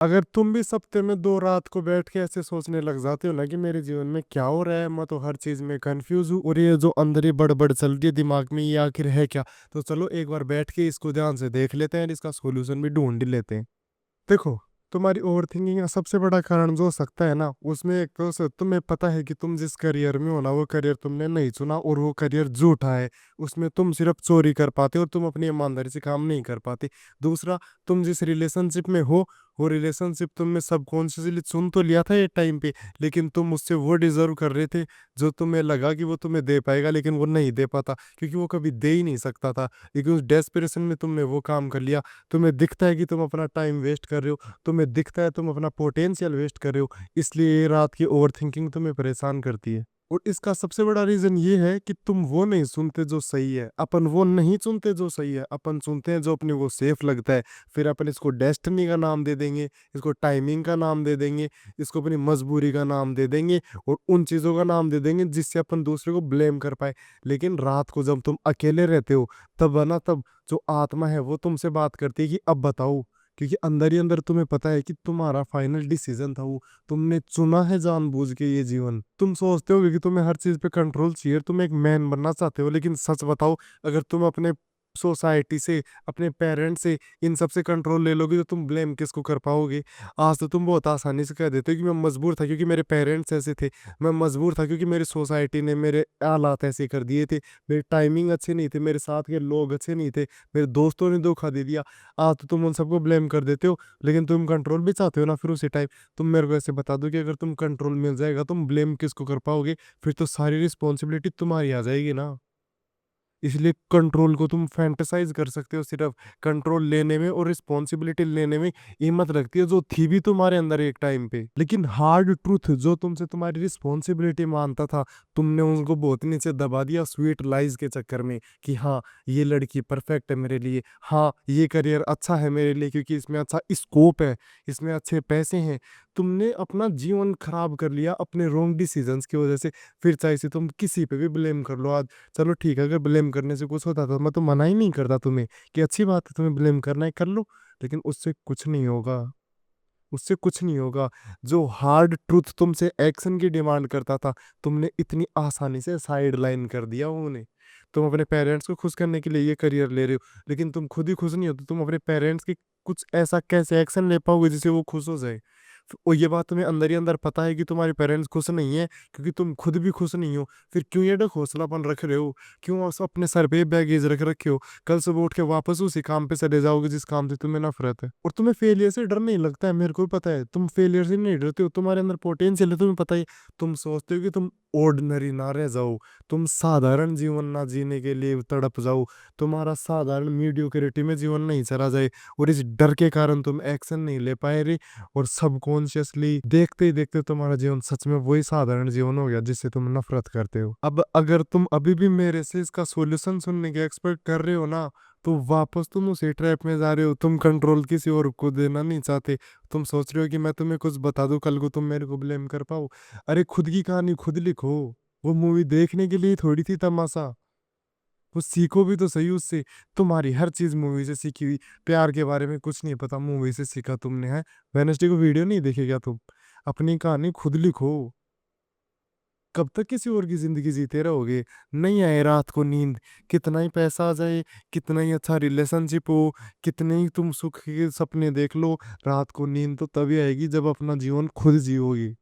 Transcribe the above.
अगर तुम भी हफ्ते में 2 रात को बैठ के ऐसे सोचने लग जाते हो ना कि मेरे जीवन में क्या हो रहा है, मैं तो हर चीज़ में कन्फ्यूज़ हूँ और ये जो अंदर ही बड़बड़ चल रही है दिमाग में, ये आखिर है क्या? तो चलो एक बार बैठ के इसको ध्यान से देख लेते हैं और इसका सॉल्यूशन भी ढूँढ ही लेते हैं। देखो, तुम्हारी ओवरथिंकिंग का सबसे बड़ा कारण जो हो सकता है ना, उसमें एक तो तुम्हें पता है कि तुम जिस करियर में हो ना, वो करियर तुमने नहीं चुना और वो करियर झूठा है। उसमें तुम सिर्फ चोरी कर पाते हो और तुम अपनी ईमानदारी से काम नहीं कर पाते। दूसरा, तुम जिस रिलेशनशिप में हो, वो रिलेशनशिप तुमने सबकॉन्शियसली चुन तो लिया था एक टाइम पे, लेकिन तुम उससे वो डिजर्व कर रहे थे जो तुम्हें लगा कि वो तुम्हें दे पाएगा, लेकिन वो नहीं दे पाता क्योंकि वो कभी दे ही नहीं सकता था। लेकिन उस डेस्परेशन में तुमने वो काम कर लिया। तुम्हें दिखता है कि तुम अपना टाइम वेस्ट कर रहे हो, तुम्हें दिखता है तुम अपना पोटेंशियल वेस्ट कर रहे हो, इसलिए ये रात की ओवरथिंकिंग तुम्हें परेशान करती है। और इसका सबसे बड़ा रीज़न ये है कि तुम वो नहीं सुनते जो सही है, अपन वो नहीं चुनते जो सही है, अपन चुनते हैं जो अपने को सेफ लगता है। फिर अपन इसको डेस्टिनी का नाम दे देंगे, इसको टाइमिंग का नाम दे देंगे, इसको अपनी मजबूरी का नाम दे देंगे और उन चीज़ों का नाम दे देंगे जिससे अपन दूसरे को ब्लेम कर पाए। लेकिन रात को जब तुम अकेले रहते हो, तब है ना, तब जो आत्मा है वो तुमसे बात करती है कि अब बताओ, क्योंकि अंदर ही अंदर तुम्हें पता है कि तुम्हारा फाइनल डिसीजन था वो, तुमने चुना है जानबूझ के ये जीवन। तुम सोचते हो कि तुम्हें हर चीज पे कंट्रोल चाहिए, तुम एक मैन बनना चाहते हो, लेकिन सच बताओ, अगर तुम अपने सोसाइटी से, अपने पेरेंट्स से, इन सब से कंट्रोल ले लोगे तो तुम ब्लेम किसको कर पाओगे? आज तो तुम बहुत आसानी से कह देते हो कि मैं मजबूर था क्योंकि मेरे पेरेंट्स ऐसे थे, मैं मजबूर था क्योंकि मेरी सोसाइटी ने मेरे हालात ऐसे कर दिए थे, मेरी टाइमिंग अच्छे नहीं थे, मेरे साथ के लोग अच्छे नहीं थे, मेरे दोस्तों ने धोखा दे दिया। आज तो तुम उन सबको ब्लेम कर देते हो, लेकिन तुम कंट्रोल भी चाहते हो ना फिर उसी टाइम। तुम मेरे को ऐसे बता दो कि अगर तुम कंट्रोल मिल जाएगा, तुम ब्लेम किसको कर पाओगे? फिर तो सारी रिस्पॉन्सिबिलिटी तुम्हारी आ जाएगी ना। इसलिए कंट्रोल को तुम फैंटेसाइज कर सकते हो, सिर्फ कंट्रोल लेने में और रिस्पॉन्सिबिलिटी लेने में हिम्मत रखती है जो थी भी तुम्हारे अंदर एक टाइम पे। लेकिन हार्ड ट्रूथ जो तुमसे तुम्हारी रिस्पॉन्सिबिलिटी मानता था, तुमने उसको बहुत नीचे दबा दिया स्वीट लाइज के चक्कर में कि हाँ, ये लड़की परफेक्ट है मेरे लिए, हाँ ये करियर अच्छा है मेरे लिए क्योंकि इसमें अच्छा स्कोप है, इसमें अच्छे पैसे हैं। तुमने अपना जीवन खराब कर लिया अपने रॉन्ग डिसीजंस की वजह से। फिर चाहे से तुम किसी पे भी ब्लेम कर लो आज। चलो ठीक है, अगर ब्लेम करने से कुछ होता तो मैं तो मना ही नहीं करता तुम्हें कि अच्छी बात है तुम्हें ब्लेम करना है कर लो, लेकिन उससे कुछ नहीं होगा, उससे कुछ नहीं होगा। जो हार्ड ट्रूथ तुमसे एक्शन की डिमांड करता था, तुमने इतनी आसानी से साइड लाइन कर दिया उन्हें। तुम अपने पेरेंट्स को खुश करने के लिए ये करियर ले रहे हो, लेकिन तुम खुद ही खुश नहीं हो तो तुम अपने पेरेंट्स की कुछ ऐसा कैसे एक्शन ले पाओगे जिससे वो खुश हो जाए? और ये बात तुम्हें अंदर ही अंदर पता है कि तुम्हारे पेरेंट्स खुश नहीं है क्योंकि तुम खुद भी खुश नहीं हो। फिर क्यों ये हौसलापन रख रहे हो? क्यों अपने सर पे बैगेज रख रखे हो? कल सुबह उठ के वापस उसी काम पे चले जाओगे जिस काम से तुम्हें नफरत है। और तुम्हें फेलियर से डर नहीं लगता है, मेरे को भी पता है तुम फेलियर से नहीं डरते हो, तुम्हारे अंदर पोटेंशियल है, तुम्हें पता है। तुम सोचते हो कि तुम ऑर्डिनरी ना रह जाओ, तुम साधारण जीवन ना जीने के लिए तड़प जाओ, तुम्हारा साधारण मीडियोक्रिटी में जीवन नहीं चला जाए, और इस डर के कारण तुम एक्शन नहीं ले पाए रे। और सबकॉन्शियसली देखते ही देखते तुम्हारा जीवन सच में वही साधारण जीवन हो गया जिससे तुम नफरत करते हो। अब अगर तुम अभी भी मेरे से इसका सॉल्यूशन सुनने के एक्सपेक्ट कर रहे हो ना, तो वापस तुम उसी ट्रैप में जा रहे हो। तुम कंट्रोल किसी और को देना नहीं चाहते। तुम सोच रहे हो कि मैं तुम्हें कुछ बता दूं, कल को तुम मेरे को ब्लेम कर पाओ। अरे खुद की कहानी खुद लिखो। वो मूवी देखने के लिए थोड़ी थी तमाशा, वो सीखो भी तो सही उससे। तुम्हारी हर चीज मूवी से सीखी हुई, प्यार के बारे में कुछ नहीं पता, मूवी से सीखा तुमने है। वेनसडे को वीडियो नहीं देखे क्या तुम? अपनी कहानी खुद लिखो। कब तक किसी और की जिंदगी जीते रहोगे? नहीं आए रात को नींद, कितना ही पैसा आ जाए, कितना ही अच्छा रिलेशनशिप हो, कितने ही तुम सुख के सपने देख लो, रात को नींद तो तभी आएगी जब अपना जीवन खुद जियोगे।